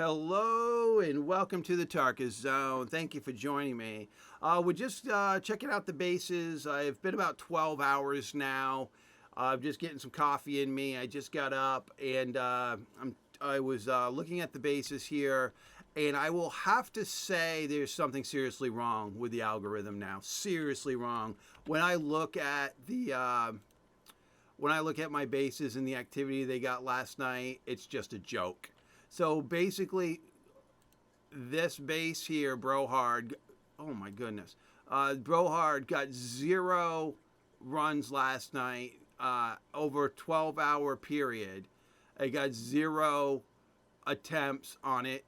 Hello and welcome to the Tarkus Zone. Thank you for joining me. We're just checking out the bases. I've been about 12 hours now. I'm just getting some coffee in me. I just got up and I was looking at the bases here, and I will have to say there's something seriously wrong with the algorithm now. Seriously wrong. When I look at my bases and the activity they got last night, it's just a joke. So basically, this base here, Brohard, oh my goodness, Brohard got 0 runs last night over a 12-hour period. I got 0 attempts on it.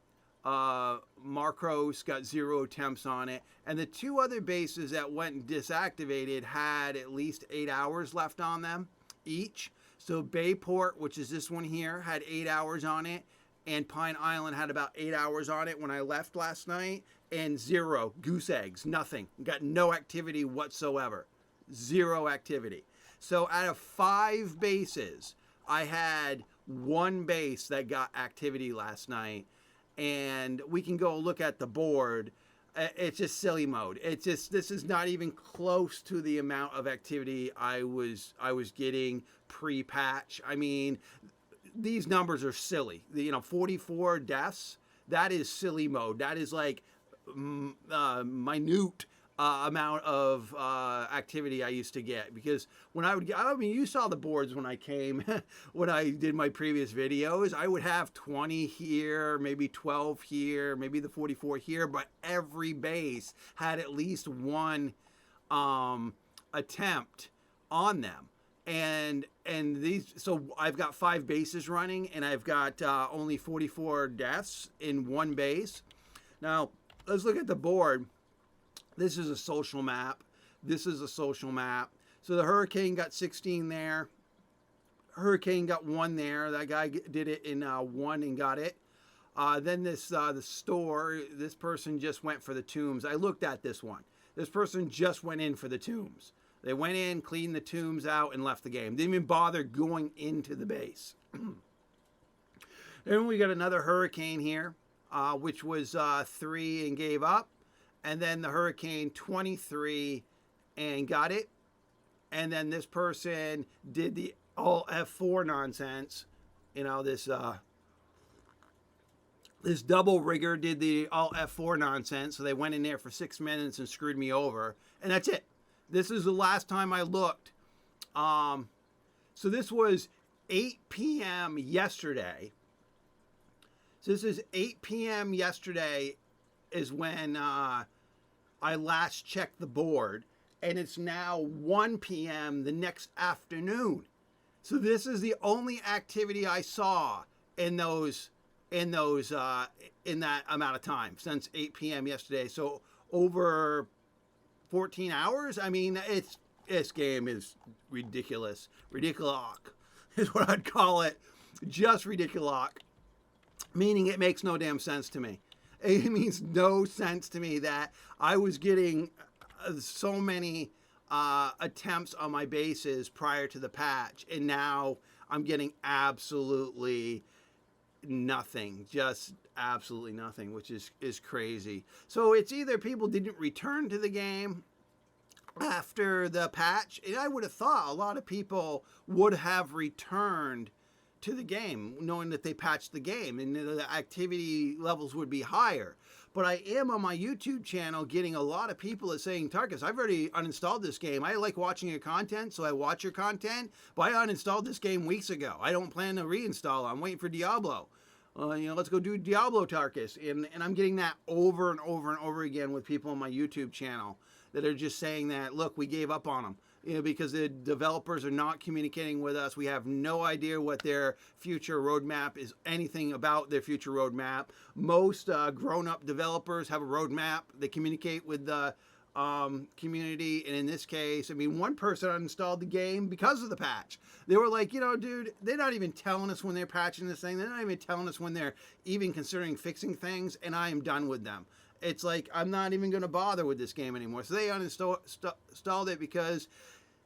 Marcos got 0 attempts on it. And the 2 other bases that went and disactivated had at least 8 hours left on them each. So Bayport, which is this one here, had 8 hours on it. And Pine Island had about 8 hours on it when I left last night, and 0 goose eggs, nothing. Got no activity whatsoever. 0 activity. So out of 5 bases, I had 1 base that got activity last night, and we can go look at the board. It's just silly mode. This is not even close to the amount of activity I was getting pre-patch. I mean, these numbers are silly. 44 deaths, that is silly mode. That is like minute amount of activity I used to get. Because when you saw the boards when I came, when I did my previous videos, I would have 20 here, maybe 12 here, maybe the 44 here, but every base had at least 1 attempt on them. And these, so I've got 5 bases running, and I've got only 44 deaths in 1 base. Now let's look at the board. This is a social map. This is a social map. So the Hurricane got 16 there. Hurricane got 1 there. That guy did it in 1 and got it. Then this the store. This person just went for the tombs. I looked at this one. This person just went in for the tombs. They went in, cleaned the tombs out, and left the game. Didn't even bother going into the base. Then we got another Hurricane here, which was 3 and gave up. And then the Hurricane 23 and got it. And then this person did the all F4 nonsense. This double rigger did the all F4 nonsense. So they went in there for 6 minutes and screwed me over. And that's it. This is the last time I looked. So this was 8 p.m. yesterday. So this is 8 p.m. yesterday is when I last checked the board. And it's now 1 p.m. the next afternoon. So this is the only activity I saw in that amount of time since 8 p.m. yesterday. So over 14 hours. I mean, this game is ridiculous. Ridiculous is what I'd call it. Just ridiculous. Meaning it makes no damn sense to me. It means no sense to me that I was getting so many attempts on my bases prior to the patch, and now I'm getting absolutely nothing. Just absolutely nothing, which is crazy. So it's either people didn't return to the game after the patch, and I would have thought a lot of people would have returned to the game knowing that they patched the game and the activity levels would be higher. But I am on my YouTube channel getting a lot of people that saying, Tarkus, I've already uninstalled this game. I like watching your content, so I watch your content, but I uninstalled this game weeks ago. I don't plan to reinstall it. I'm waiting for Diablo. Let's go do Diablo, Tarkus. And I'm getting that over and over and over again with people on my YouTube channel that are just saying that, look, we gave up on them. Because the developers are not communicating with us. We have no idea what their future roadmap is, anything about their future roadmap. Most grown-up developers have a roadmap. They communicate with the community. And in this case, I mean, one person uninstalled the game because of the patch. They were like, dude, they're not even telling us when they're patching this thing. They're not even telling us when they're even considering fixing things. And I am done with them. It's like, I'm not even going to bother with this game anymore. So they uninstalled it because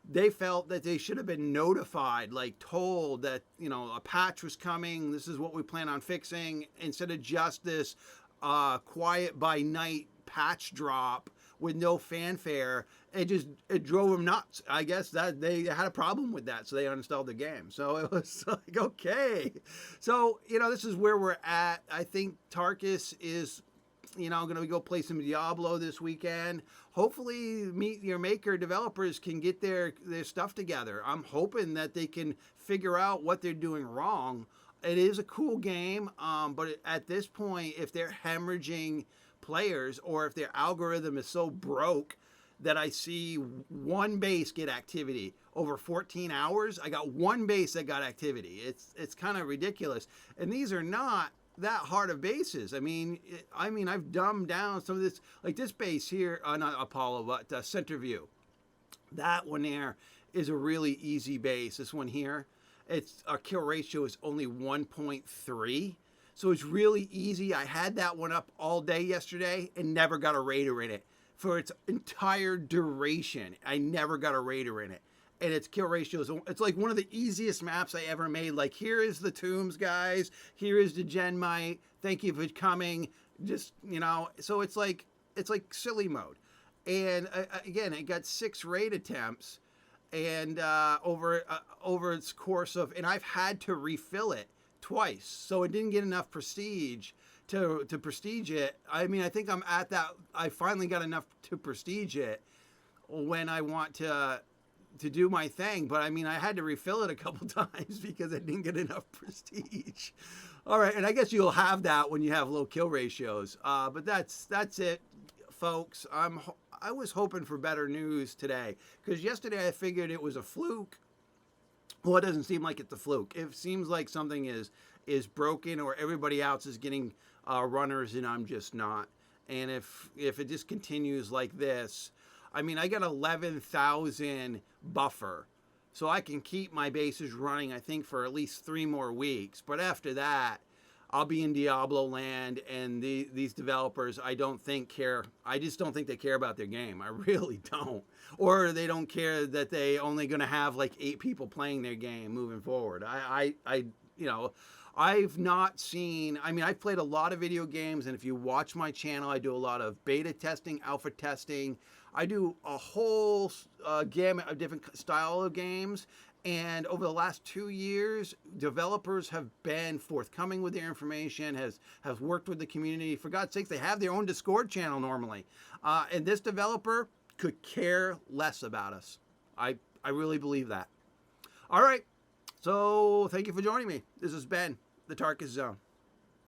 they felt that they should have been notified, like told that, a patch was coming. This is what we plan on fixing, instead of just this quiet by night patch drop with no fanfare. It drove them nuts. I guess that they had a problem with that, so they uninstalled the game. So it was like, okay. So, this is where we're at. I think Tarkus is, going to go play some Diablo this weekend. Hopefully, Meet Your Maker developers can get their stuff together. I'm hoping that they can figure out what they're doing wrong. It is a cool game, but at this point, if they're hemorrhaging players, or if their algorithm is so broke that I see one base get activity over 14 hours, I got one base that got activity. It's kind of ridiculous, and these are not that hard of bases. I mean, I've dumbed down some of this, like this base here, not Apollo, but Centerview. That one there is a really easy base. This one here, our kill ratio is only 1.3. So it's really easy. I had that one up all day yesterday and never got a raider in it. For its entire duration, I never got a raider in it. And its kill ratio is, it's like one of the easiest maps I ever made. Like, here is the tombs, guys. Here is the Genmat. Thank you for coming. Just, so it's like silly mode. And again, it got 6 raid attempts, and over its course of, and I've had to refill it twice, so it didn't get enough prestige to prestige it. I think I'm at that. I finally got enough to prestige it when I want to do my thing, but I had to refill it a couple times because I didn't get enough prestige. All right, and I guess you'll have that when you have low kill ratios. But that's it, folks. I was hoping for better news today, because yesterday I figured it was a fluke. Well, it doesn't seem like it's a fluke. It seems like something is broken, or everybody else is getting runners and I'm just not. And if it just continues like this, I got 11,000 buffer, so I can keep my bases running, I think, for at least 3 more weeks. But after that, I'll be in Diablo land, and these developers, I don't think care. I just don't think they care about their game. I really don't. Or they don't care that they only going to have like 8 people playing their game moving forward. I've not seen, I've played a lot of video games, and if you watch my channel, I do a lot of beta testing, alpha testing. I do a whole gamut of different style of games. And over the last 2 years, developers have been forthcoming with their information, have worked with the community. For God's sakes, they have their own Discord channel normally. And this developer could care less about us. I really believe that. All right. So thank you for joining me. This has been the Tarkus Zone.